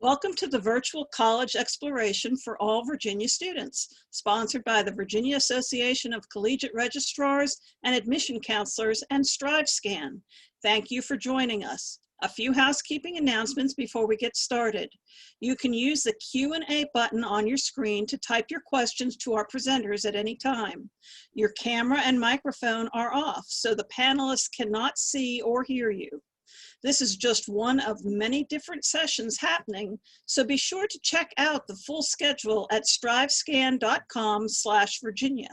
Welcome to the Virtual College Exploration for all Virginia students, sponsored by the Virginia Association of Collegiate Registrars and Admission Counselors and StriveScan. Thank you for joining us. A few housekeeping announcements before we get started. You can use the Q&A button on your screen to type your questions to our presenters at any time. Your camera and microphone are off, so the panelists cannot see or hear you. This is just one of many different sessions happening, so be sure to check out the full schedule at strivescan.com/Virginia.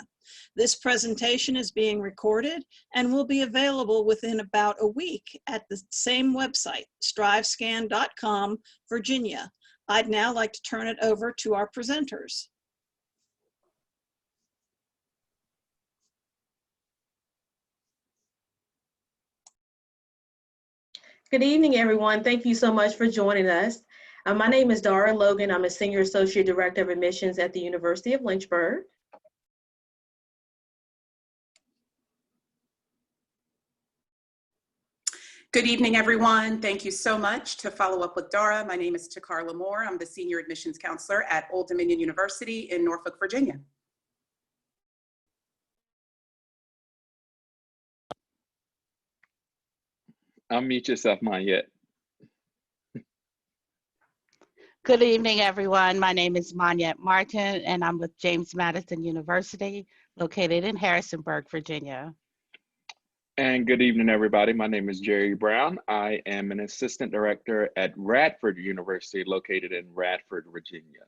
This presentation is being recorded and will be available within about a week at the same website, strivescan.com/Virginia. I'd now like to turn it over to our presenters. Good evening, everyone. Thank you so much for joining us. My name is Dora Logan. I'm a Senior Associate Director of Admissions at the University of Lynchburg. Good evening, everyone. Thank you so much. To follow up with Dora, my name is Takarla Moore. I'm the Senior Admissions Counselor at Old Dominion University in Norfolk, Virginia. Unmute yourself, Monyet. Good evening, everyone. My name is Monyet Martin, and I'm with James Madison University, located in Harrisonburg, Virginia. And good evening, everybody. My name is Jerry Brown. I am an Assistant Director at Radford University, located in Radford, Virginia.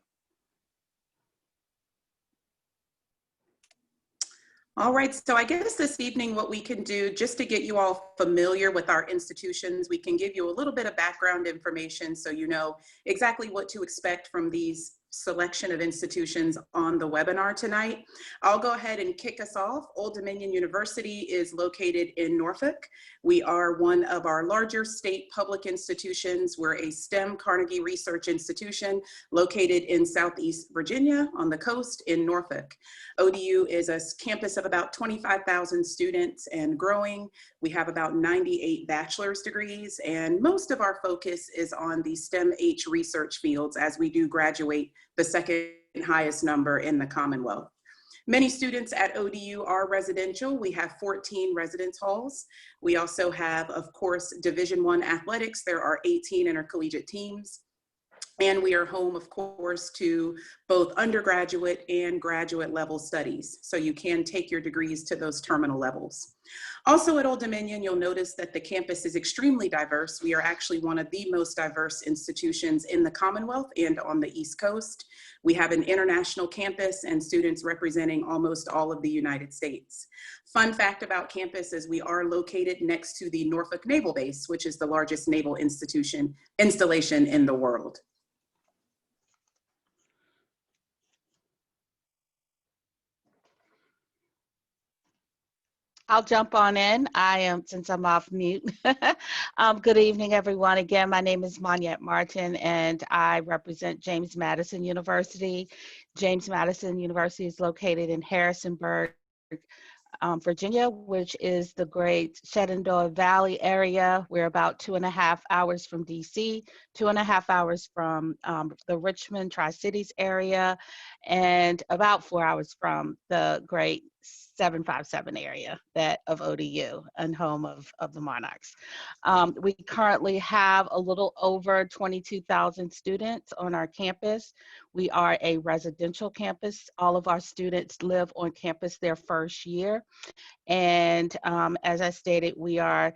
All right, so I guess this evening what we can do, just to get you all familiar with our institutions, we can give you a little bit of background information so you know exactly what to expect from these selection of institutions on the webinar tonight. I'll go ahead and kick us off. Old Dominion University is located in Norfolk. We are one of our larger state public institutions. We're a STEM Carnegie Research Institution located in Southeast Virginia on the coast in Norfolk. ODU is a campus of about 25,000 students and growing. We have about 98 bachelor's degrees, and most of our focus is on the STEM-H research fields as we do graduate the second highest number in the Commonwealth. Many students at ODU are residential. We have 14 residence halls. We also have, of course, Division I athletics. There are 18 intercollegiate teams. And we are home, of course, to both undergraduate and graduate level studies. So you can take your degrees to those terminal levels. Also at Old Dominion, you'll notice that the campus is extremely diverse. We are actually one of the most diverse institutions in the Commonwealth and on the East Coast. We have an international campus and students representing almost all of the United States. Fun fact about campus is we are located next to the Norfolk Naval Base, which is the largest naval installation in the world. I'll jump on in. Since I'm off mute. Good evening, everyone. Again, my name is Monyet Martin, and I represent James Madison University. James Madison University is located in Harrisonburg, Virginia, which is the great Shenandoah Valley area. We're about 2.5 hours from DC, 2.5 hours from the Richmond Tri-Cities area, and about 4 hours from the great 757 area of ODU and home of the Monarchs. We currently have a little over 22,000 students on our campus. We are a residential campus. All of our students live on campus their first year. And as I stated, we are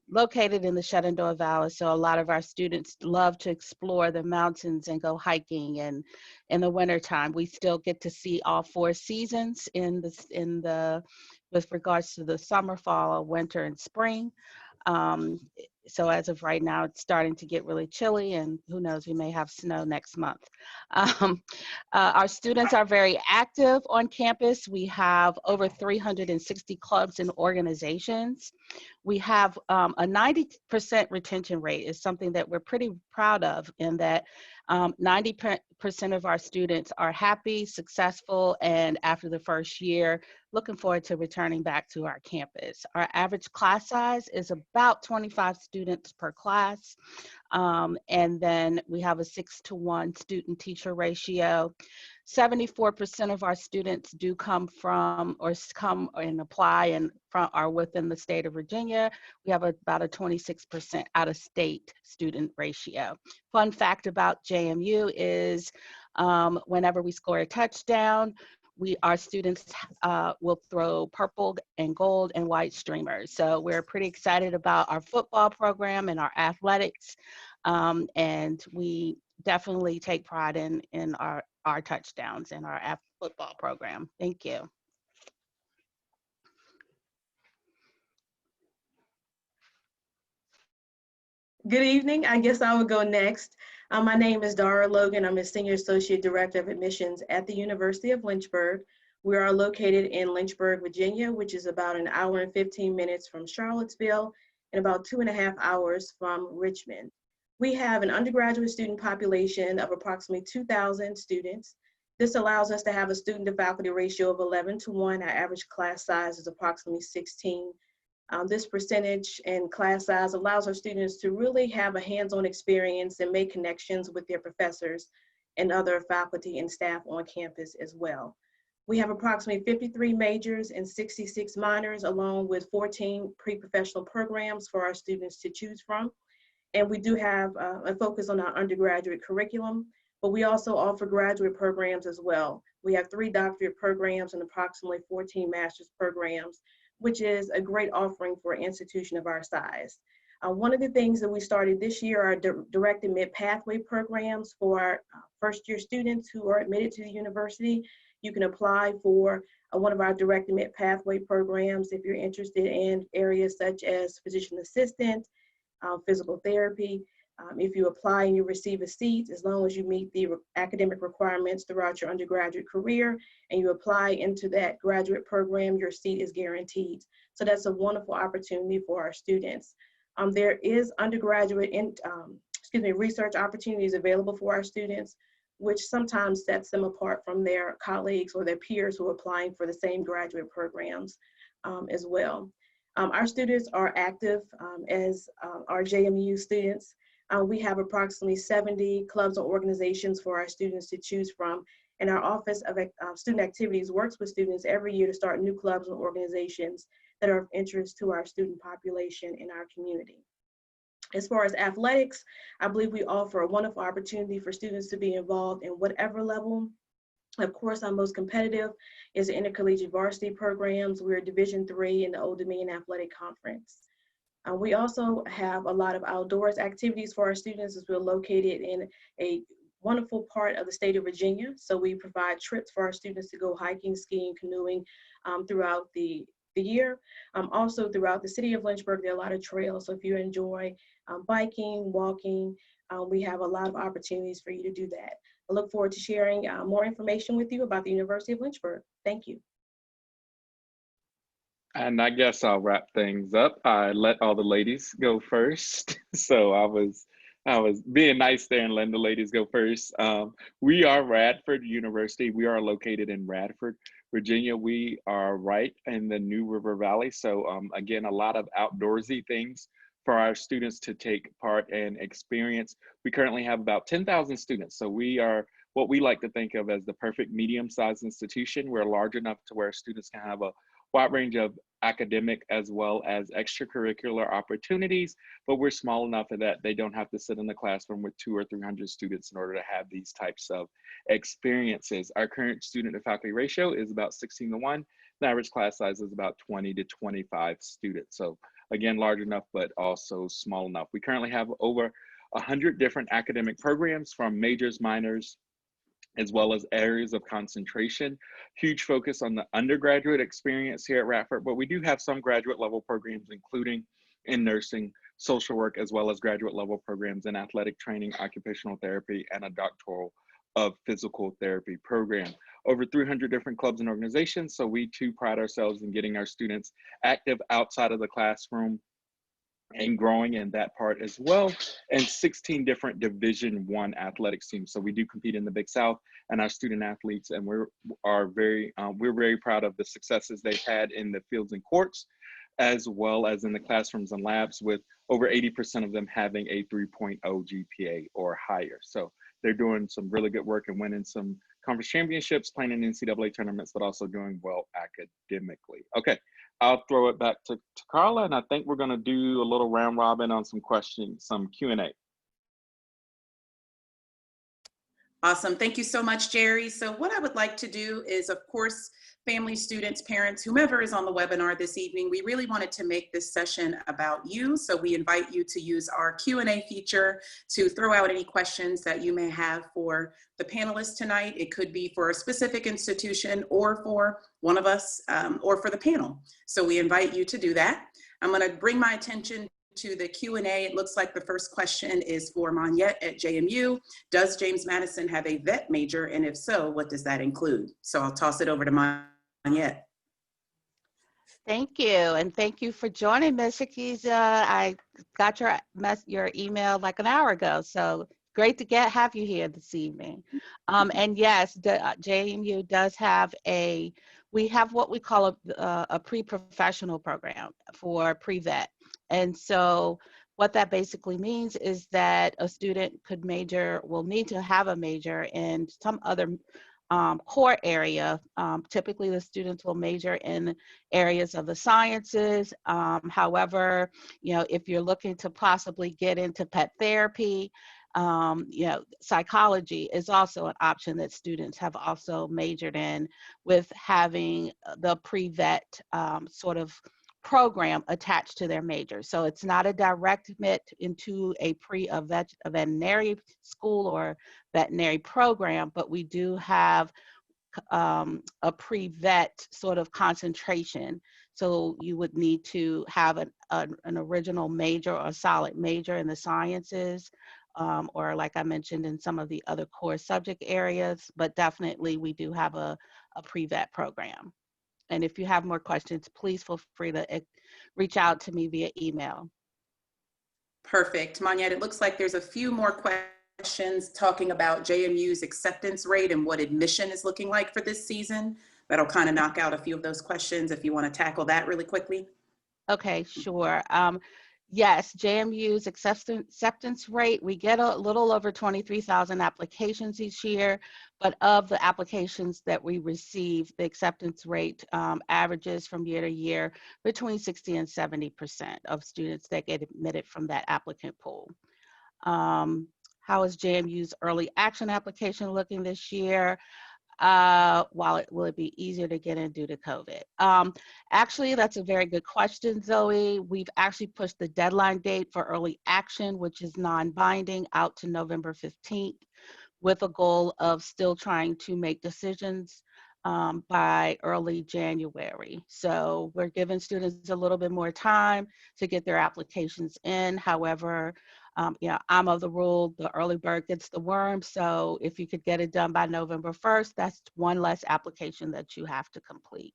located in the Shenandoah Valley, so a lot of our students love to explore the mountains and go hiking. And in the wintertime, we still get to see all 4 seasons with regards to the summer, fall, winter, and spring. So as of right now, it's starting to get really chilly, and who knows, we may have snow next month. Our students are very active on campus. We have over 360 clubs and organizations. We have a 90% retention rate is something that we're pretty proud of, in that 90% of our students are happy, successful, and after the first year, looking forward to returning back to our campus. Our average class size is about 25 students per class. And then we have a 6-to-1 student-teacher ratio. 74% of our students do come from or come and apply and are within the state of Virginia. We have about a 26% out-of-state student ratio. Fun fact about JMU is whenever we score a touchdown, our students will throw purple and gold and white streamers. So we're pretty excited about our football program and our athletics. And we definitely take pride in our touchdowns and our football program. Thank you. Good evening. I guess I will go next. My name is Dora Logan. I'm a Senior Associate Director of Admissions at the University of Lynchburg. We are located in Lynchburg, Virginia, which is about an hour and 15 minutes from Charlottesville and about 2.5 hours from Richmond. We have an undergraduate student population of approximately 2,000 students. This allows us to have a student to faculty ratio of 11-to-1. Our average class size is approximately 16. This percentage and class size allows our students to really have a hands-on experience and make connections with their professors and other faculty and staff on campus as well. We have approximately 53 majors and 66 minors, along with 14 pre-professional programs for our students to choose from. And we do have a focus on our undergraduate curriculum, but we also offer graduate programs as well. We have 3 doctorate programs and approximately 14 master's programs, which is a great offering for an institution of our size. One of the things that we started this year are direct admit pathway programs for our first-year students who are admitted to the university. You can apply for one of our direct admit pathway programs if you're interested in areas such as physician assistant, physical therapy. If you apply and you receive a seat, as long as you meet the academic requirements throughout your undergraduate career and you apply into that graduate program, your seat is guaranteed. So that's a wonderful opportunity for our students. There is undergraduate research opportunities available for our students, which sometimes sets them apart from their colleagues or their peers who are applying for the same graduate programs as well. Our students are active as our JMU students. We have approximately 70 clubs or organizations for our students to choose from, and our Office of Student Activities works with students every year to start new clubs and organizations that are of interest to our student population in our community. As far as athletics, I believe we offer a wonderful opportunity for students to be involved in whatever level. Of course, our most competitive is the intercollegiate varsity programs. We're Division III in the Old Dominion Athletic Conference. We also have a lot of outdoors activities for our students as we're located in a wonderful part of the state of Virginia. So we provide trips for our students to go hiking, skiing, canoeing throughout the year. Also throughout the city of Lynchburg, there are a lot of trails. So if you enjoy biking, walking, we have a lot of opportunities for you to do that. I look forward to sharing more information with you about the University of Lynchburg. Thank you. And I guess I'll wrap things up. I let all the ladies go first. So I was being nice there and letting the ladies go first. We are Radford University. We are located in Radford, Virginia. We are right in the New River Valley. So again, a lot of outdoorsy things for our students to take part and experience. We currently have about 10,000 students. So we are what we like to think of as the perfect medium-sized institution. We're large enough to where students can have a wide range of academic as well as extracurricular opportunities, but we're small enough that they don't have to sit in the classroom with 200 or 300 students in order to have these types of experiences. Our current student to faculty ratio is about 16-to-1. The average class size is about 20 to 25 students. So again, large enough, but also small enough. We currently have over 100 different academic programs from majors, minors, as well as areas of concentration. Huge focus on the undergraduate experience here at Radford, but we do have some graduate level programs, including in nursing, social work, as well as graduate level programs in athletic training, occupational therapy, and a doctoral of physical therapy program. Over 300 different clubs and organizations, so we too pride ourselves in getting our students active outside of the classroom and growing in that part as well, and 16 different Division I athletics teams. So we do compete in the Big South, and our student athletes, and we're very proud of the successes they've had in the fields and courts, as well as in the classrooms and labs with over 80% of them having a 3.0 GPA or higher. So they're doing some really good work and winning some conference championships, playing in NCAA tournaments, but also doing well academically. Okay, I'll throw it back to Carla, and I think we're gonna do a little round robin on some questions, some Q&A. Awesome. Thank you so much, Jerry. So what I would like to do is, of course, families, students, parents, whomever is on the webinar this evening, we really wanted to make this session about you. So we invite you to use our Q&A feature to throw out any questions that you may have for the panelists tonight. It could be for a specific institution or for one of us or for the panel. So we invite you to do that. I'm going to bring my attention to the Q&A. It looks like the first question is for Monette at JMU. Does James Madison have a vet major? And if so, what does that include? So I'll toss it over to Monette. Thank you, and thank you for joining, Ms. Shakiza. I got your email like an hour ago, so great to have you here this evening. And yes, the JMU does have we have what we call a pre-professional program for pre-vet. And so what that basically means is that a student will need to have a major in some other core area. Typically the students will major in areas of the sciences. However, if you're looking to possibly get into pet therapy, psychology is also an option that students have also majored in, with having the pre-vet sort of program attached to their major. So it's not a direct admit into a veterinary school or veterinary program, but we do have a pre-vet sort of concentration. So you would need to have an original major or solid major in the sciences, or like I mentioned in some of the other core subject areas, but definitely we do have a pre-vet program. And if you have more questions, please feel free to reach out to me via email. Perfect. Monette, it looks like there's a few more questions talking about JMU's acceptance rate and what admission is looking like for this season. That'll kind of knock out a few of those questions if you want to tackle that really quickly. Okay, sure. Yes, JMU's acceptance rate, we get a little over 23,000 applications each year, but of the applications that we receive, the acceptance rate averages from year to year between 60 and 70% of students that get admitted from that applicant pool. How is JMU's early action application looking this year? Will it be easier to get in due to COVID? Actually, that's a very good question, Zoe. We've actually pushed the deadline date for early action, which is non-binding, out to November 15th, with a goal of still trying to make decisions by early January. So we're giving students a little bit more time to get their applications in. However, I'm of the rule, the early bird gets the worm. So if you could get it done by November 1st, that's one less application that you have to complete.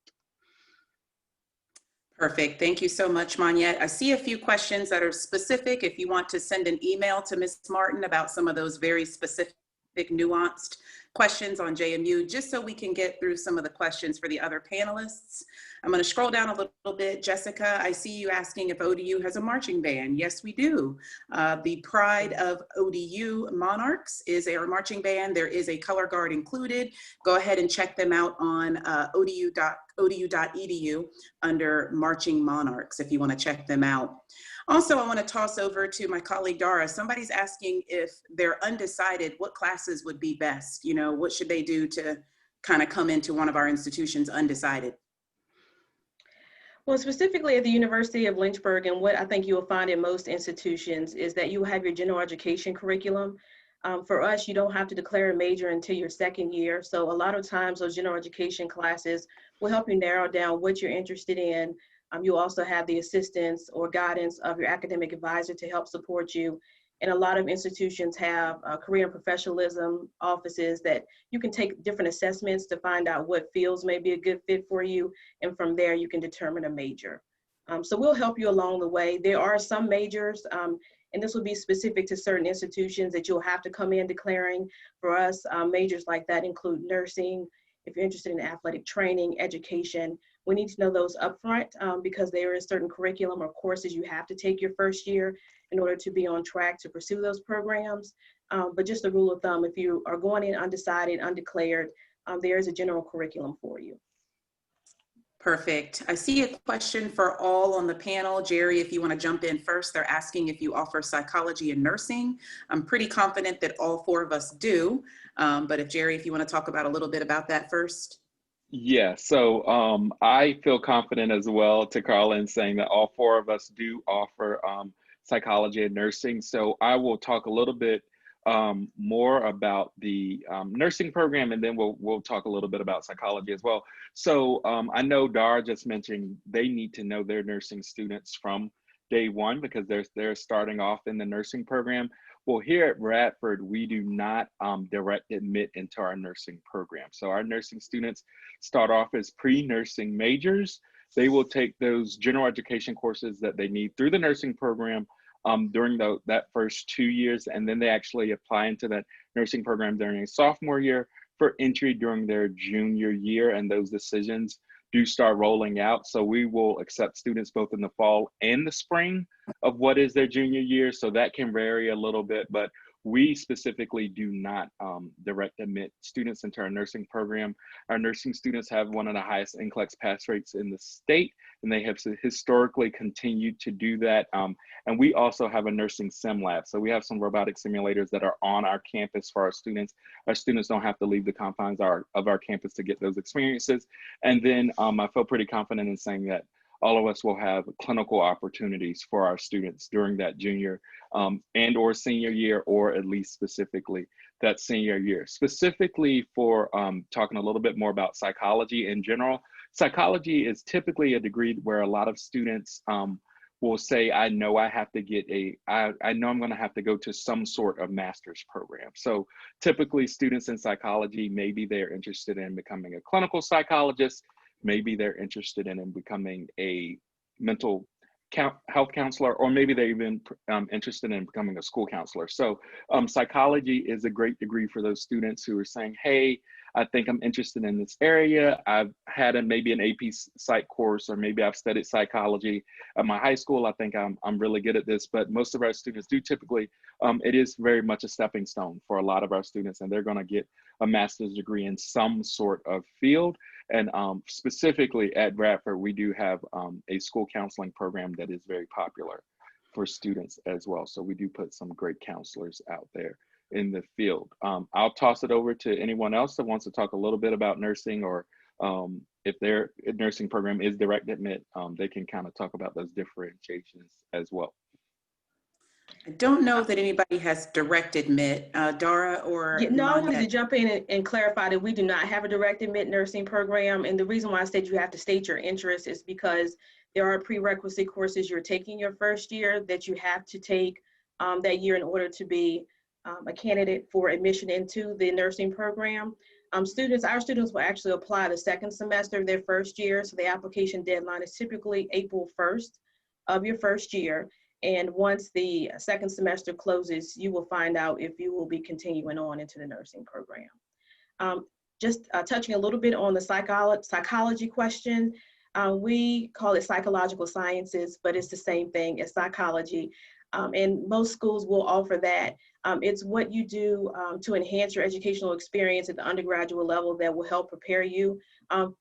Perfect. Thank you so much, Monette. I see a few questions that are specific. If you want to send an email to Ms. Martin about some of those very specific, nuanced questions on JMU, just so we can get through some of the questions for the other panelists. I'm going to scroll down a little bit. Jessica, I see you asking if ODU has a marching band. Yes, we do. The Pride of ODU Monarchs is our marching band. There is a color guard included. Go ahead and check them out on odu.edu under Marching Monarchs if you want to check them out. Also, I want to toss over to my colleague Dora. Somebody's asking if they're undecided, what classes would be best? What should they do to kind of come into one of our institutions undecided? Well, specifically at the University of Lynchburg, and what I think you will find in most institutions is that you have your general education curriculum. For us, you don't have to declare a major until your second year. So a lot of times those general education classes will help you narrow down what you're interested in. You'll also have the assistance or guidance of your academic advisor to help support you. And a lot of institutions have career and professionalism offices that you can take different assessments to find out what fields may be a good fit for you. And from there, you can determine a major. So we'll help you along the way. There are some majors, and this will be specific to certain institutions that you'll have to come in declaring. For us, majors like that include nursing. If you're interested in athletic training, education, We need to know those upfront because there is certain curriculum or courses you have to take your first year in order to be on track to pursue those programs. But just a rule of thumb, if you are going in undecided, undeclared, there is a general curriculum for you. Perfect. I see a question for all on the panel. Jerry, if you want to jump in first, they're asking if you offer psychology and nursing. I'm pretty confident that all four of us do. But if Jerry, if you want to talk about a little bit about that first. Yeah, so I feel confident as well to call in saying that all four of us do offer psychology and nursing. So I will talk a little bit more about the nursing program, and then we'll talk a little bit about psychology as well. So I know Dara just mentioned they need to know their nursing students from day one because they're starting off in the nursing program. Well, here at Radford, we do not direct admit into our nursing program. So our nursing students start off as pre-nursing majors. They will take those general education courses that they need through the nursing program during that first 2 years, and then they actually apply into that nursing program during a sophomore year for entry during their junior year, and those decisions do start rolling out. So we will accept students both in the fall and the spring of what is their junior year, so that can vary a little bit, but we specifically do not direct admit students into our nursing program. Our nursing students have one of the highest NCLEX pass rates in the state, and they have historically continued to do that. And we also have a nursing sim lab. So we have some robotic simulators that are on our campus for our students. Our students don't have to leave the confines of our campus to get those experiences. And then I feel pretty confident in saying that all of us will have clinical opportunities for our students during that junior and or senior year, or at least specifically that senior year. Specifically for talking a little bit more about psychology in general, psychology is typically a degree where a lot of students will say, I know I have to get I know I'm gonna have to go to some sort of master's program. So typically students in psychology, maybe they're interested in becoming a clinical psychologist, maybe they're interested in becoming a mental health counselor, or maybe they're even interested in becoming a school counselor. So psychology is a great degree for those students who are saying, hey, I think I'm interested in this area. I've had maybe an AP Psych course, or maybe I've studied psychology at my high school. I think I'm really good at this, but most of our students do typically, it is very much a stepping stone for a lot of our students, and they're gonna get a master's degree in some sort of field. And specifically at Radford, we do have a school counseling program that is very popular for students as well. So we do put some great counselors out there in the field. I'll toss it over to anyone else that wants to talk a little bit about nursing, or if their nursing program is direct admit, they can kind of talk about those differentiations as well. I don't know that anybody has direct admit, Dara or No, I wanted to Monette. jump in and clarify that we do not have a direct admit nursing program. And the reason why I said you have to state your interest is because there are prerequisite courses you're taking your first year that you have to take that year in order to be a candidate for admission into the nursing program. Our students will actually apply the second semester of their first year. So the application deadline is typically April 1st of your first year. And once the second semester closes, you will find out if you will be continuing on into the nursing program. Just touching a little bit on the psychology question, we call it psychological sciences, but it's the same thing as psychology. And most schools will offer that. It's what you do to enhance your educational experience at the undergraduate level that will help prepare you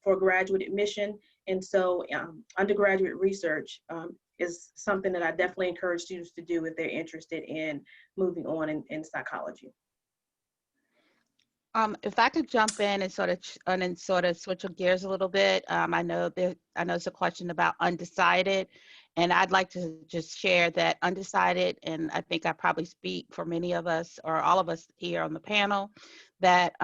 for graduate admission. And so undergraduate research is something that I definitely encourage students to do if they're interested in moving on in psychology. If I could jump in and sort of switch gears a little bit, I know it's a question about undecided, and I'd like to just share that undecided, and I think I probably speak for many of us or all of us here on the panel, that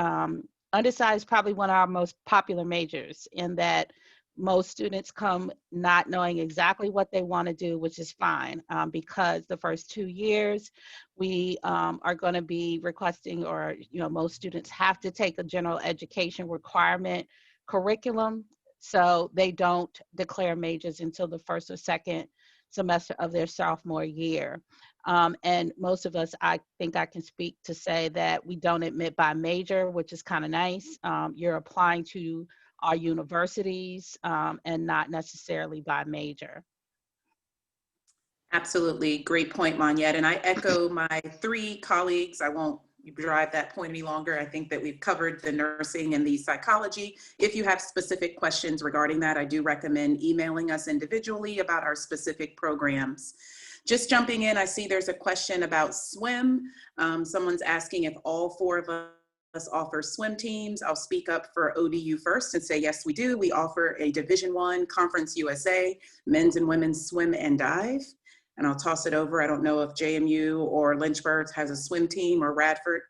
undecided is probably one of our most popular majors, in that most students come not knowing exactly what they want to do, which is fine, because the first 2 years we are going to be requesting, or most students have to take a general education requirement curriculum, so they don't declare majors until the first or second semester of their sophomore year. And most of us, I think I can speak to say that we don't admit by major, which is kind of nice. You're applying to our universities and not necessarily by major. Absolutely. Great point, Monette. And I echo my three colleagues. I won't drive that point any longer. I think that we've covered the nursing and the psychology. If you have specific questions regarding that, I do recommend emailing us individually about our specific programs. Just jumping in, I see there's a question about swim. Someone's asking if all four of us offer swim teams. I'll speak up for ODU first and say, yes, we do. We offer a Division I Conference USA, men's and women's swim and dive. And I'll toss it over. I don't know if JMU or Lynchburg has a swim team, or Radford.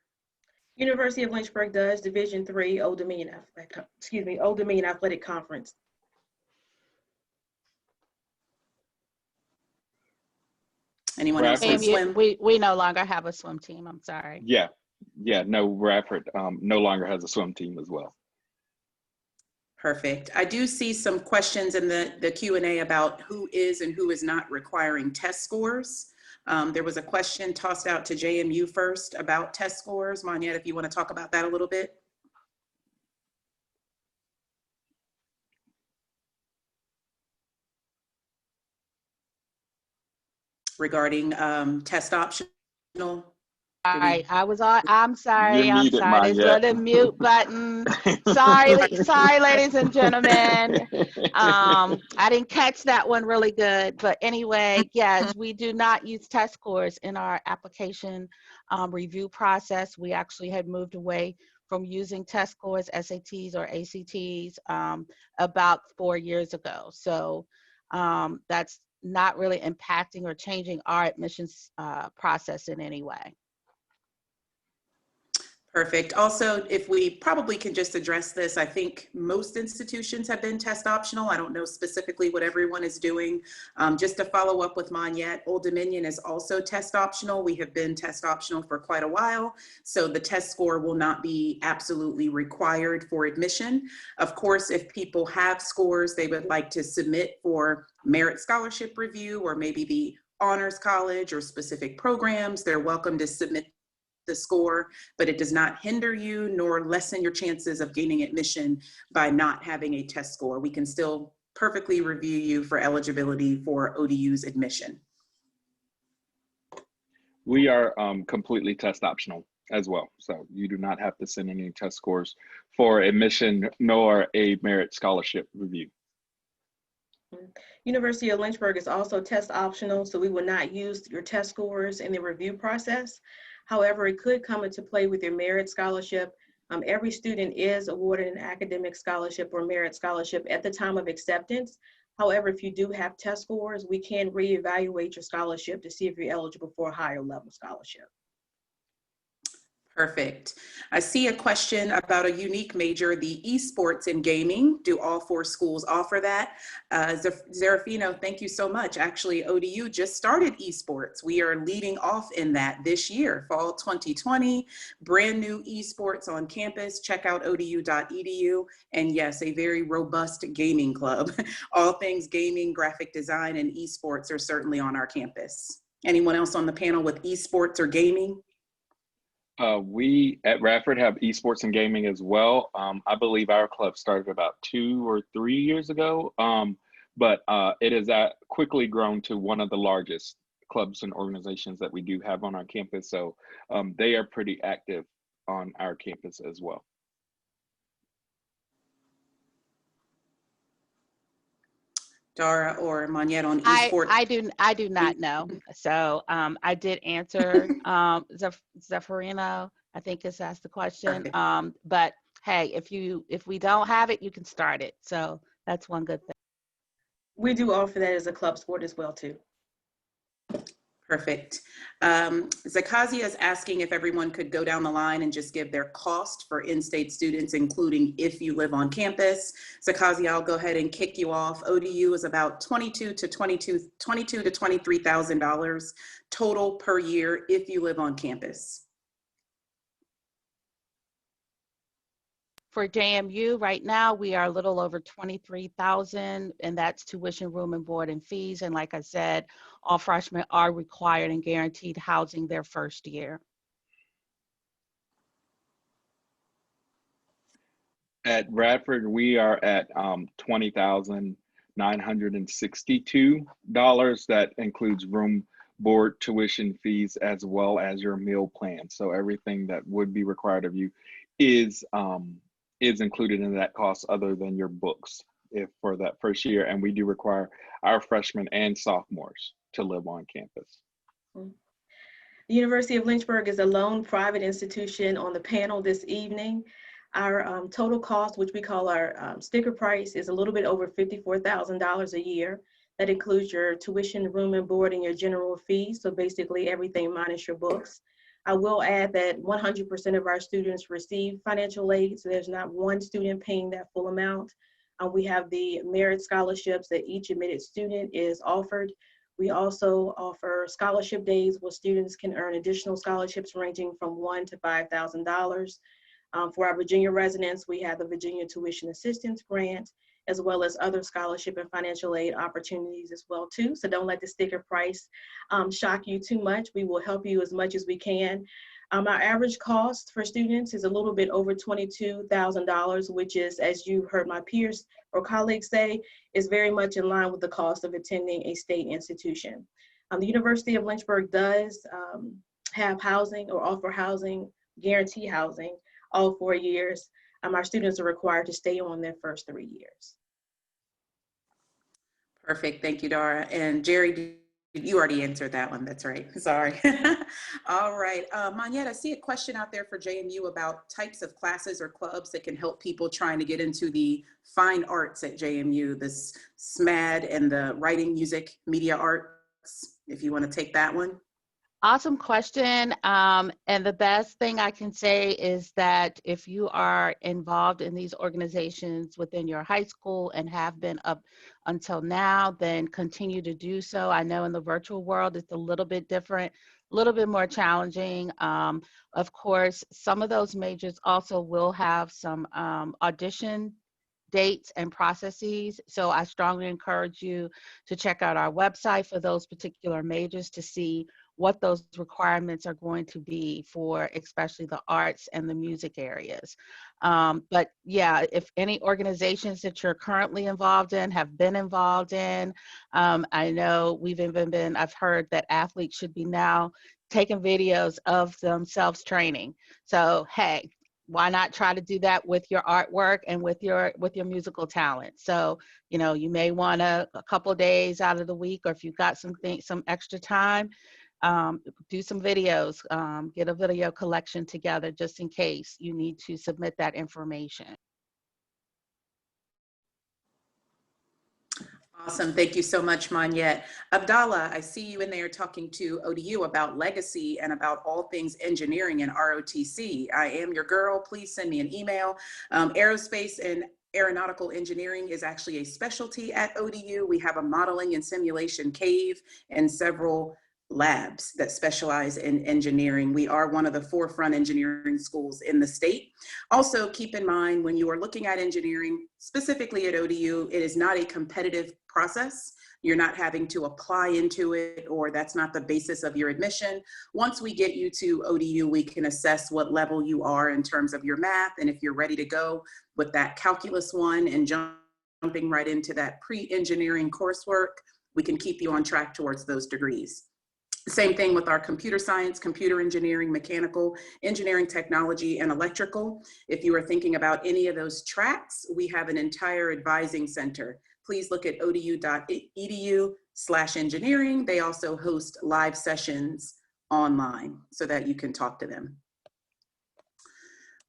University of Lynchburg does Division III Old Dominion Athletic Conference. Anyone else on swim? We no longer have a swim team. I'm sorry. Yeah, no, Radford no longer has a swim team as well. Perfect. I do see some questions in the Q&A about who is and who is not requiring test scores. There was a question tossed out to JMU first about test scores. Monette, if you want to talk about that a little bit. Regarding test optional. I'm sorry. You're muted, There's a little mute button. Sorry, ladies and gentlemen. I didn't catch that one really good. But anyway, yes, we do not use test scores in our application review process. We actually had moved away from using test scores, SATs or ACTs, about 4 years ago. So that's not really impacting or changing our admissions process in any way. Perfect. Also, if we probably can just address this, I think most institutions have been test optional. I don't know specifically what everyone is doing. Just to follow up with Monette, Old Dominion is also test optional. We have been test optional for quite a while, so the test score will not be absolutely required for admission. Of course, if people have scores they would like to submit for merit scholarship review or maybe the honors college or specific programs, they're welcome to submit the score, but it does not hinder you nor lessen your chances of gaining admission by not having a test score. We can still perfectly review you for eligibility for ODU's admission. We are completely test optional as well. So you do not have to send any test scores for admission nor a merit scholarship review. University of Lynchburg is also test optional, so we will not use your test scores in the review process. However, it could come into play with your merit scholarship. Every student is awarded an academic scholarship or merit scholarship at the time of acceptance. However, if you do have test scores, we can reevaluate your scholarship to see if you're eligible for a higher level scholarship. Perfect. I see a question about a unique major, the esports and gaming. Do all 4 schools offer that? Zarafino, thank you so much. Actually, ODU just started esports. We are leading off in that this year, fall 2020, brand new esports on campus. Check out odu.edu. And yes, a very robust gaming club. All things gaming, graphic design, and esports are certainly on our campus. Anyone else on the panel with esports or gaming? We at Radford have esports and gaming as well. I believe our club started about 2 or 3 years ago, but it has quickly grown to one of the largest clubs and organizations that we do have on our campus. So they are pretty active on our campus as well. Dara or Monette on esports? I do not know. So I did answer Zaffarino, I think is asked the question. But hey, if we don't have it, you can start it. So that's one good thing. We do offer that as a club sport as well too. Perfect. Zakazia is asking if everyone could go down the line and just give their cost for in-state students, including if you live on campus. Zakazia, I'll go ahead and kick you off. ODU is about $22,000 to $23,000 total per year if you live on campus. For JMU, right now, we are a little over $23,000, and that's tuition, room, and board and fees. And like I said, all freshmen are required and guaranteed housing their first year. At Radford, we are at $20,962. That includes room, board, tuition fees, as well as your meal plan. So everything that would be required of you is included in that cost, other than your books, if for that first year. And we do require our freshmen and sophomores to live on campus. The University of Lynchburg is a lone private institution on the panel this evening. Our total cost, which we call our sticker price, is a little bit over $54,000 a year. That includes your tuition, room and board, and your general fees. So basically everything minus your books. I will add that 100% of our students receive financial aid. So there's not one student paying that full amount. We have the merit scholarships that each admitted student is offered. We also offer scholarship days where students can earn additional scholarships ranging from $1,000 to $5,000. For our Virginia residents, we have the Virginia Tuition Assistance Grant, as well as other scholarship and financial aid opportunities as well too. So don't let the sticker price shock you too much. We will help you as much as we can. Our average cost for students is a little bit over $22,000, which is, as you heard my peers or colleagues say, is very much in line with the cost of attending a state institution. The University of Lynchburg does have housing or offer housing, guarantee housing, all 4 years. Our students are required to stay on their first 3 years. Perfect. Thank you, Dora. And Jerry, you already answered that one. That's right. Sorry. All right. Moniette, I see a question out there for JMU about types of classes or clubs that can help people trying to get into the fine arts at JMU, this SMAD and the writing, music, media arts, if you want to take that one. Awesome question. And the best thing I can say is that if you are involved in these organizations within your high school and have been up until now, then continue to do so. I know in the virtual world, it's a little bit different, a little bit more challenging. Of course, some of those majors also will have some audition dates and processes. So I strongly encourage you to check out our website for those particular majors to see what those requirements are going to be for especially the arts and the music areas. But yeah, if any organizations that you're currently involved in, have been involved in, I know I've heard that athletes should be now taking videos of themselves training. So, hey, why not try to do that with your artwork and with your musical talent? So, you know, you may want a couple of days out of the week, or if you've got some extra time, do some videos, get a video collection together just in case you need to submit that information. Awesome. Thank you so much, Moniette. Abdallah, I see you in there talking to ODU about legacy and about all things engineering and ROTC. I am your girl. Please send me an email. Aerospace and aeronautical engineering is actually a specialty at ODU. We have a modeling and simulation cave and several labs that specialize in engineering. We are one of the forefront engineering schools in the state. Also, keep in mind when you are looking at engineering, specifically at ODU, it is not a competitive process. You're not having to apply into it, or that's not the basis of your admission. Once we get you to ODU, we can assess what level you are in terms of your math, and if you're ready to go with that calculus 1 and jumping right into that pre-engineering coursework, we can keep you on track towards those degrees. Same thing with our computer science, computer engineering, mechanical engineering, technology, and electrical. If you are thinking about any of those tracks, we have an entire advising center. Please look at odu.edu/engineering. They also host live sessions online so that you can talk to them.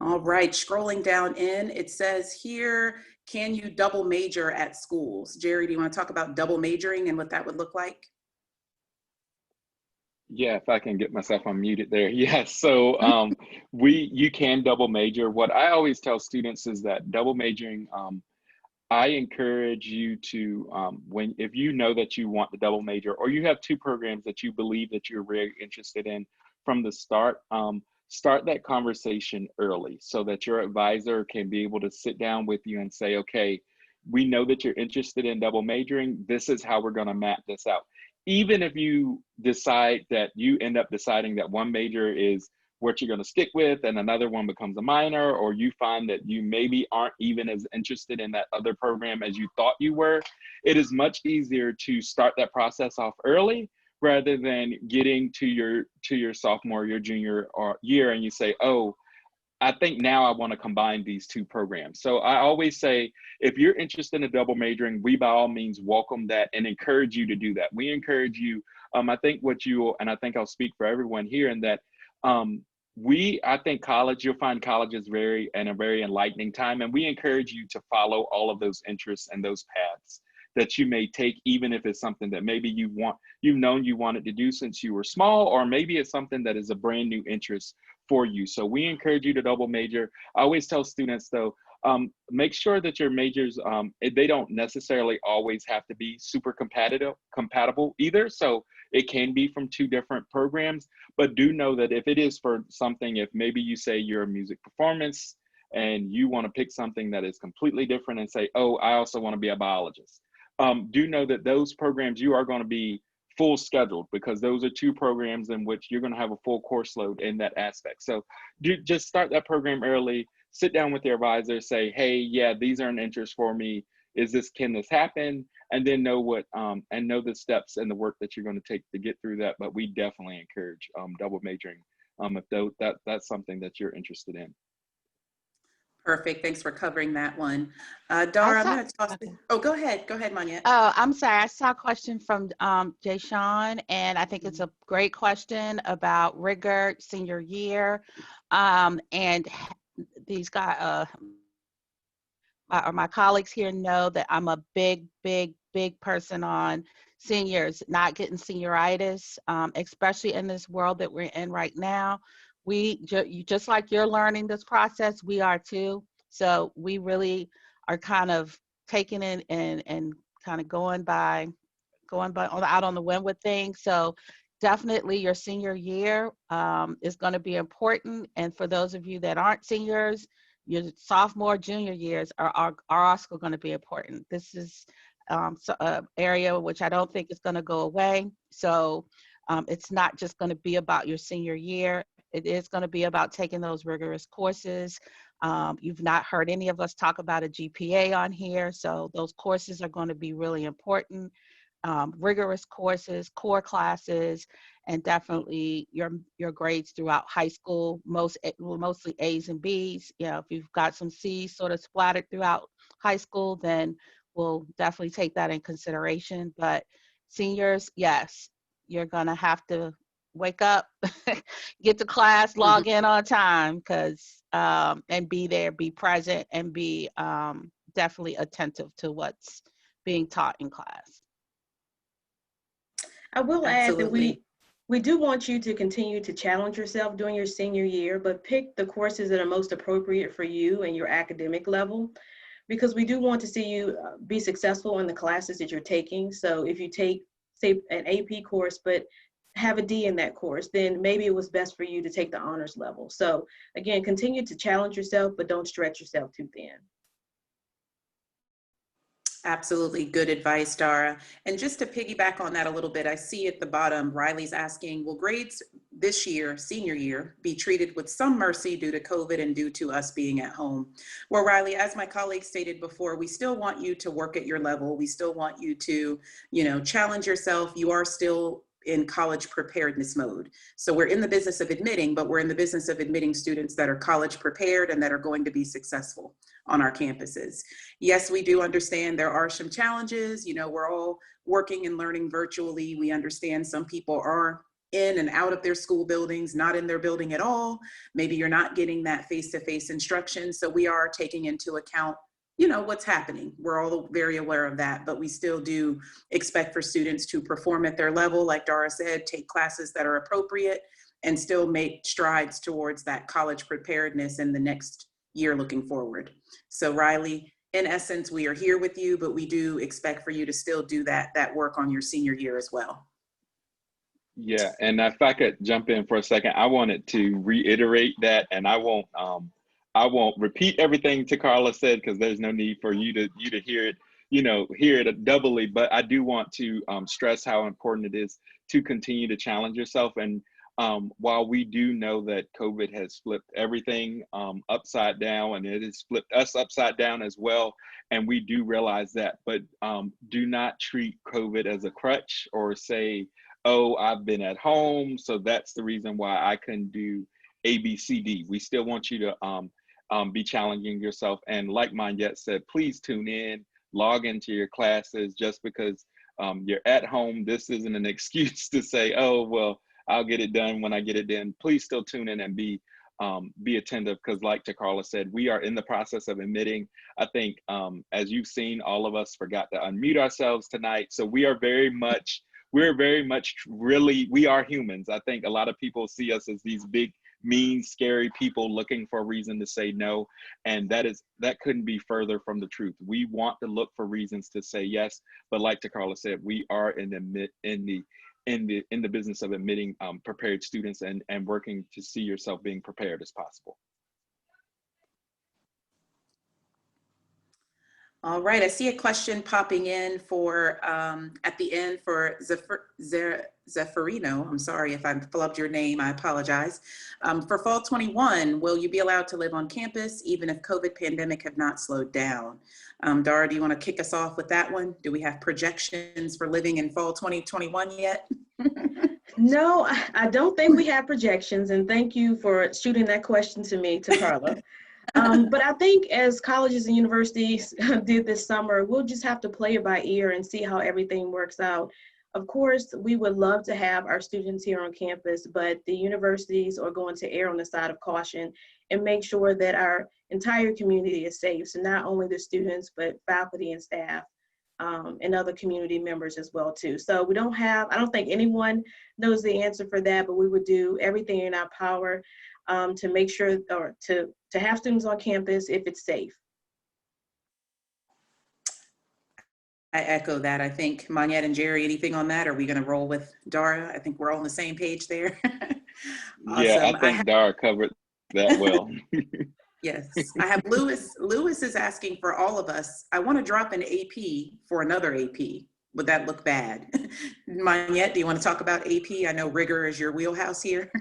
All right, scrolling down in, it says here, can you double major at schools? Jerry, do you want to talk about double majoring and what that would look like? Yeah, if I can get myself unmuted there. Yes, so you can double major. What I always tell students is that double majoring, I encourage you to, if you know that you want the double major, or you have 2 programs that you believe that you're very interested in from the start, start that conversation early so that your advisor can be able to sit down with you and say, okay, we know that you're interested in double majoring. This is how we're going to map this out. Even if you decide that you end up deciding that one major is what you're going to stick with, and another one becomes a minor, or you find that you maybe aren't even as interested in that other program as you thought you were, it is much easier to start that process off early rather than getting to your sophomore, your junior or year, and you say, oh, I think now I want to combine these two programs. So I always say, if you're interested in double majoring, we by all means welcome that and encourage you to do that. We encourage you. I think and I think I'll speak for everyone here in that I think you'll find college is a very enlightening time. And we encourage you to follow all of those interests and those paths that you may take, even if it's something that maybe you've known you wanted to do since you were small, or maybe it's something that is a brand new interest for you. So we encourage you to double major. I always tell students though, make sure that your majors, they don't necessarily always have to be super compatible either. So it can be from two different programs, but do know that if it is for something, if maybe you say you're a music performance and you want to pick something that is completely different and say, oh, I also want to be a biologist. Do know that those programs, you are going to be full scheduled, because those are two programs in which you're going to have a full course load in that aspect. So just start that program early, sit down with your advisor, say, hey, yeah, these are an interest for me. Can this happen? And then know know the steps and the work that you're going to take to get through that. But we definitely encourage double majoring if that's something that you're interested in. Perfect. Thanks for covering that one. Dara, I'm going to toss it. Oh, go ahead. Go ahead, Manya. Oh, I'm sorry. I saw a question from Jay Sean, and I think it's a great question about rigor senior year. And these guys, my colleagues here know that I'm a big person on seniors not getting senioritis, especially in this world that we're in right now. Just like you're learning this process, we are too. So we really are kind of taking it and kind of going by out on the whim with things. So definitely your senior year is going to be important. And for those of you that aren't seniors, your sophomore, junior years are also going to be important. This is an area which I don't think is going to go away. So it's not just going to be about your senior year. It is going to be about taking those rigorous courses. You've not heard any of us talk about a GPA on here, so those courses are going to be really important. Rigorous courses, core classes, and definitely your grades throughout high school, mostly A's and B's. You know, if you've got some C's sort of splattered throughout high school, then we'll definitely take that in consideration. But seniors, yes, you're going to have to wake up, get to class, log in on time, and be there, be present, and be definitely attentive to what's being taught in class. I will Absolutely. add that we do want you to continue to challenge yourself during your senior year, but pick the courses that are most appropriate for you and your academic level, because we do want to see you be successful in the classes that you're taking. So if you take, say, an AP course, but have a D in that course, then maybe it was best for you to take the honors level. So again, continue to challenge yourself, but don't stretch yourself too thin. Absolutely. Good advice, Dara. And just to piggyback on that a little bit, I see at the bottom, Riley's asking, will grades this year, senior year, be treated with some mercy due to COVID and due to us being at home? Well, Riley, as my colleague stated before, we still want you to work at your level. We still want you to, challenge yourself. You are still in college preparedness mode. So we're in the business of admitting, but we're in the business of admitting students that are college prepared and that are going to be successful on our campuses. Yes, we do understand there are some challenges. We're all working and learning virtually. We understand some people are in and out of their school buildings, not in their building at all. Maybe you're not getting that face-to-face instruction. So we are taking into account what's happening. We're all very aware of that, but we still do expect for students to perform at their level, like Dara said, take classes that are appropriate, and still make strides towards that college preparedness in the next year looking forward. So Riley, in essence, we are here with you, but we do expect for you to still do that work on your senior year as well. Yeah, and if I could jump in for a second, I wanted to reiterate that, and I won't repeat everything Carla said, because there's no need for you to hear it, hear it doubly. But I do want to stress how important it is to continue to challenge yourself. And while we do know that COVID has flipped everything upside down, and it has flipped us upside down as well, and we do realize that, but do not treat COVID as a crutch or say, oh, I've been at home, so that's the reason why I couldn't do A, B, C, D. We still want you to be challenging yourself. And like Manette said, please tune in, log into your classes. Just because you're at home, this isn't an excuse to say, oh, well, I'll get it done when I get it done. Please still tune in and be attentive, because like Tacarla said, we are in the process of admitting. I think as you've seen, all of us forgot to unmute ourselves tonight. So we are very much really, we are humans. I think a lot of people see us as these big, mean, scary people looking for a reason to say no. And that couldn't be further from the truth. We want to look for reasons to say yes. But like Tacarla said, we are in the business of admitting prepared students and working to see yourself being prepared as possible. All right, I see a question popping in for at the end for Zeffirino. I'm sorry if I flubbed your name, I apologize. For fall 21, will you be allowed to live on campus even if COVID pandemic have not slowed down? Dara, do you want to kick us off with that one? Do we have projections for living in fall 2021 yet? No, I don't think we have projections, and thank you for shooting that question to me, Tacarla. But I think as colleges and universities did this summer, we'll just have to play it by ear and see how everything works out. Of course, we would love to have our students here on campus, but the universities are going to err on the side of caution and make sure that our entire community is safe. So not only the students, but faculty and staff and other community members as well too. So I don't think anyone knows the answer for that, but we would do everything in our power to make sure, or to have students on campus if it's safe. I echo that. I think Manette and Jerry, anything on that? Are we going to roll with Dara? I think we're all on the same page there. Awesome. Yeah, I think Dara covered that well. Yes, I have Lewis. Lewis is asking for all of us. I want to drop an AP for another AP. Would that look bad? Manette, do you want to talk about AP? I know rigor is your wheelhouse here.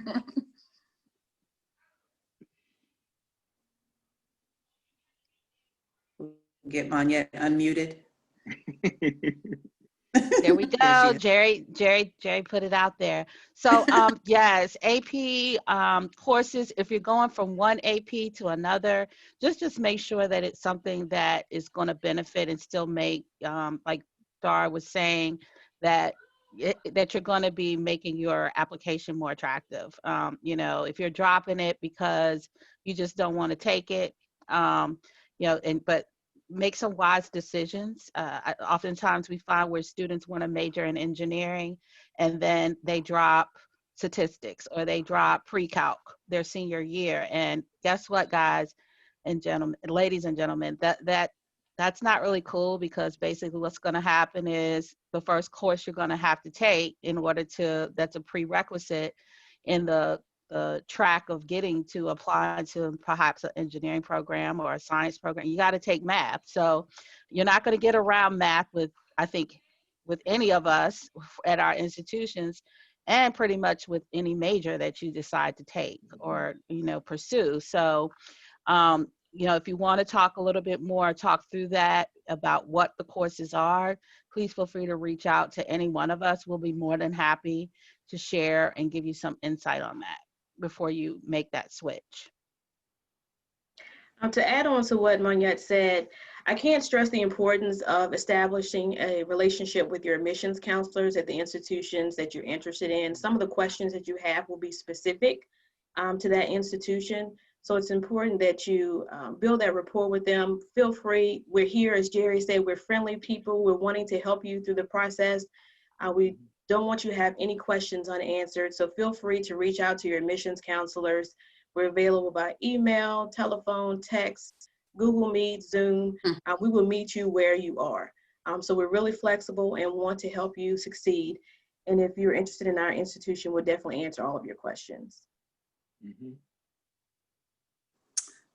Get Manette unmuted. There we go. Jerry put it out there. So yes, AP courses, if you're going from one AP to another, just make sure that it's something that is going to benefit and still make, like Dara was saying, that you're going to be making your application more attractive. You know, if you're dropping it because you just don't want to take it, you know, but make some wise decisions. Oftentimes we find where students want to major in engineering and then they drop statistics or they drop pre-calc their senior year. And guess what, guys and gentlemen, ladies and gentlemen, that's not really cool, because basically what's going to happen is the first course you're going to have to take in order to, that's a prerequisite in the track of getting to apply to perhaps an engineering program or a science program, you got to take math. So you're not going to get around math with any of us at our institutions, and pretty much with any major that you decide to take or, you know, pursue. So, you know, if you want to talk a little bit more, talk through that about what the courses are, please feel free to reach out to any one of us. We'll be more than happy to share and give you some insight on that before you make that switch. To add on to what Manette said, I can't stress the importance of establishing a relationship with your admissions counselors at the institutions that you're interested in. Some of the questions that you have will be specific to that institution. So it's important that you build that rapport with them. Feel free. We're here, as Jerry said, we're friendly people. We're wanting to help you through the process. We don't want you to have any questions unanswered. So feel free to reach out to your admissions counselors. We're available by email, telephone, text, Google Meet, Zoom. We will meet you where you are. So we're really flexible and want to help you succeed. And if you're interested in our institution, we'll definitely answer all of your questions.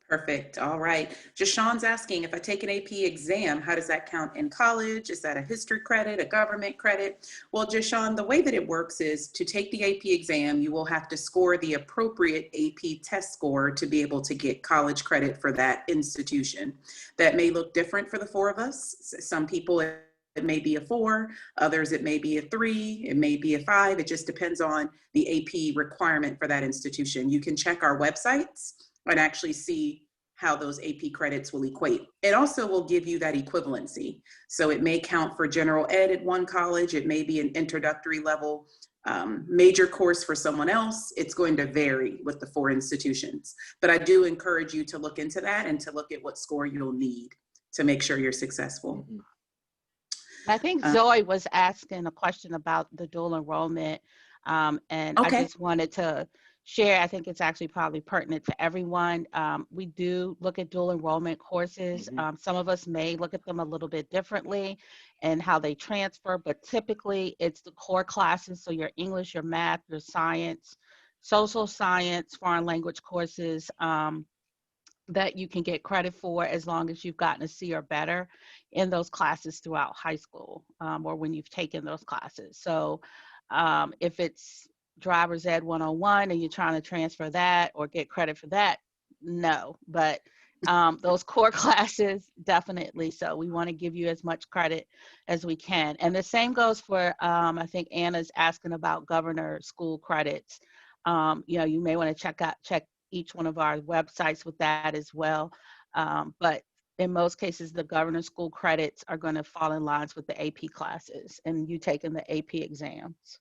Perfect. All right. Jashawn's asking, if I take an AP exam, how does that count in college? Is that a history credit, a government credit? Well, Jashawn, the way that it works is to take the AP exam, you will have to score the appropriate AP test score to be able to get college credit for that institution. That may look different for the four of us. Some people, it may be a 4, others it may be a 3, it may be a 5. It just depends on the AP requirement for that institution. You can check our websites and actually see how those AP credits will equate. It also will give you that equivalency. So it may count for general ed at one college, it may be an introductory level major course for someone else. It's going to vary with the 4 institutions. But I do encourage you to look into that and to look at what score you'll need to make sure you're successful. I think Zoe was asking a question about the dual enrollment, and Okay. I just wanted to share, I think it's actually probably pertinent to everyone. We do look at dual enrollment courses. Some of us may look at them a little bit differently and how they transfer, but typically it's the core classes. So your English, your math, your science, social science, foreign language courses, that you can get credit for as long as you've gotten a C or better in those classes throughout high school, or when you've taken those classes. So if it's driver's ed 101 and you're trying to transfer that or get credit for that, no, but those core classes, definitely. So we want to give you as much credit as we can. And the same goes for, I think Anna's asking about governor school credits. You may want to check each one of our websites with that as well. But in most cases, the governor school credits are going to fall in lines with the AP classes and you taking the AP exams.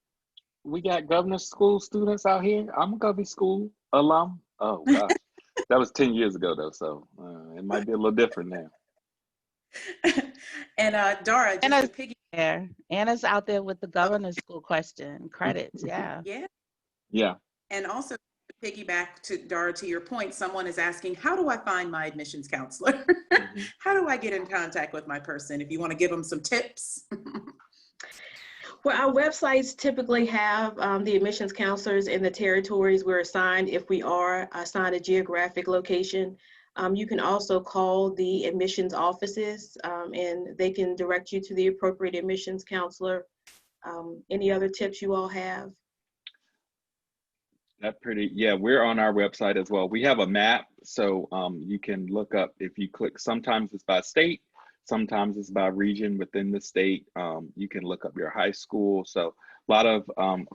We got governor school students out here. I'm a governor school alum. Oh gosh, that was 10 years ago though, so it might be a little different now. And Dora, just to piggy. Anna's out there with the governor school question credits. Yeah. Yeah. And also to piggyback to Dara, to your point, someone is asking, how do I find my admissions counselor? How do I get in contact with my person? If you want to give them some tips. Well, our websites typically have the admissions counselors in the territories we're assigned if we are assigned a geographic location. You can also call the admissions offices and they can direct you to the appropriate admissions counselor. Any other tips you all have? Yeah, we're on our website as well. We have a map, so you can look up if you click. Sometimes it's by state, sometimes it's by region within the state. You can look up your high school. So a lot of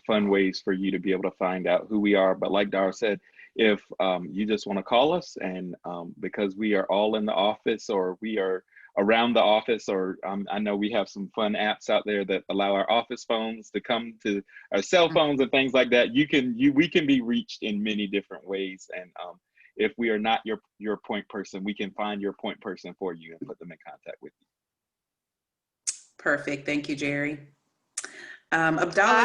fun ways for you to be able to find out who we are. But like Dara said, if you just want to call us, and because we are all in the office or we are around the office, or I know we have some fun apps out there that allow our office phones to come to our cell phones and things like that. We can be reached in many different ways. And if we are not your point person, we can find your point person for you and put them in contact with you. Perfect. Thank you, Jerry. I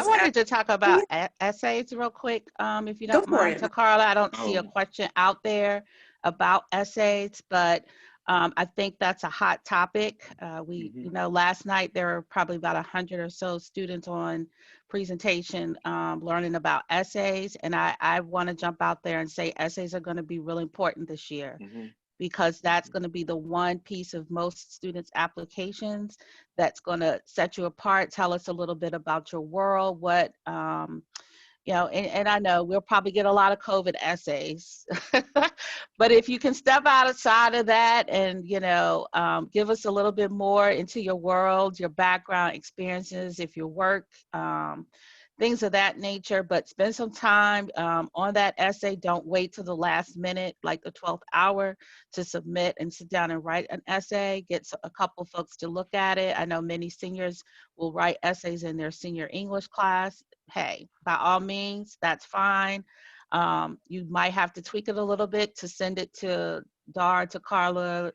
wanted to talk about essays real quick, if you don't mind. So Carla, I don't see a question out there about essays, but I think that's a hot topic. Last night there were probably about 100 or so students on presentation learning about essays. And I want to jump out there and say essays are going to be really important this year. Because that's going to be the one piece of most students' applications that's going to set you apart. Tell us a little bit about your world, what, and I know we'll probably get a lot of COVID essays, but if you can step outside of that and, give us a little bit more into your world, your background experiences, if your work, things of that nature, but spend some time on that essay. Don't wait till the last minute, like the 12th hour, to submit and sit down and write an essay. Get a couple folks to look at it. I know many seniors will write essays in their senior English class. Hey, by all means, that's fine. You might have to tweak it a little bit to send it to Dara, to Carla,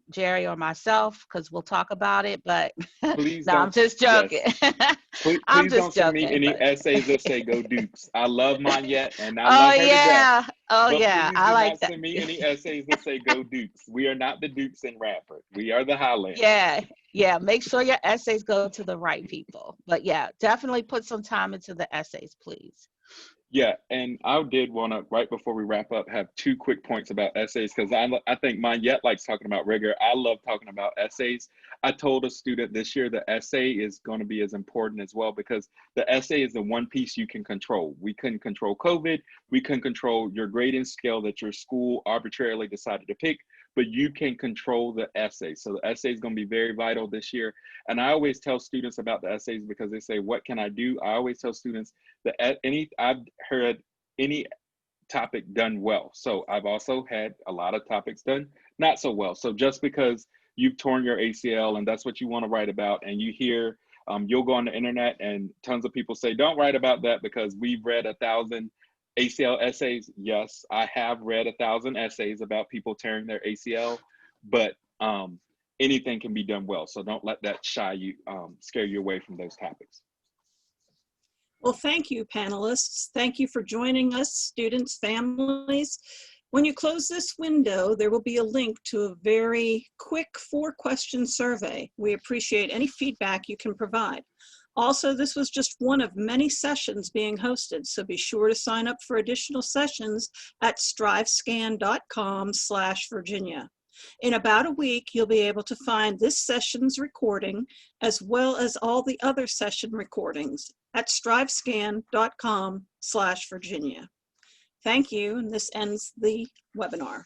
Jerry, or myself, because we'll talk about it, but please no, I'm just joking. Yes. Please don't send me any essays that say go Dukes. I love Monette and I love her to death. I like that. Send me any essays that say go Dukes. We are not the Dukes in Radford. We are the Highlanders. Yeah. Make sure your essays go to the right people. But yeah, definitely put some time into the essays, please. Yeah, and I did want to, right before we wrap up, have 2 quick points about essays because I think Monette likes talking about rigor. I love talking about essays. I told a student this year the essay is going to be as important as well because the essay is the one piece you can control. We couldn't control COVID. We couldn't control your grading scale that your school arbitrarily decided to pick, but you can control the essay. So the essay is going to be very vital this year. And I always tell students about the essays because they say, what can I do? I always tell students that I've heard any topic done well. So I've also had a lot of topics done not so well. So just because you've torn your ACL and that's what you want to write about, and you hear, you'll go on the internet and tons of people say, don't write about that because we've read 1,000 ACL essays. Yes, I have read 1,000 essays about people tearing their ACL, but anything can be done well. So don't let that scare you away from those topics. Well, thank you, panelists. Thank you for joining us, students, families. When you close this window, there will be a link to a very quick 4-question survey. We appreciate any feedback you can provide. Also, this was just one of many sessions being hosted, so be sure to sign up for additional sessions at strivescan.com/Virginia. In about a week, you'll be able to find this session's recording as well as all the other session recordings at strivescan.com/Virginia. Thank you, and this ends the webinar.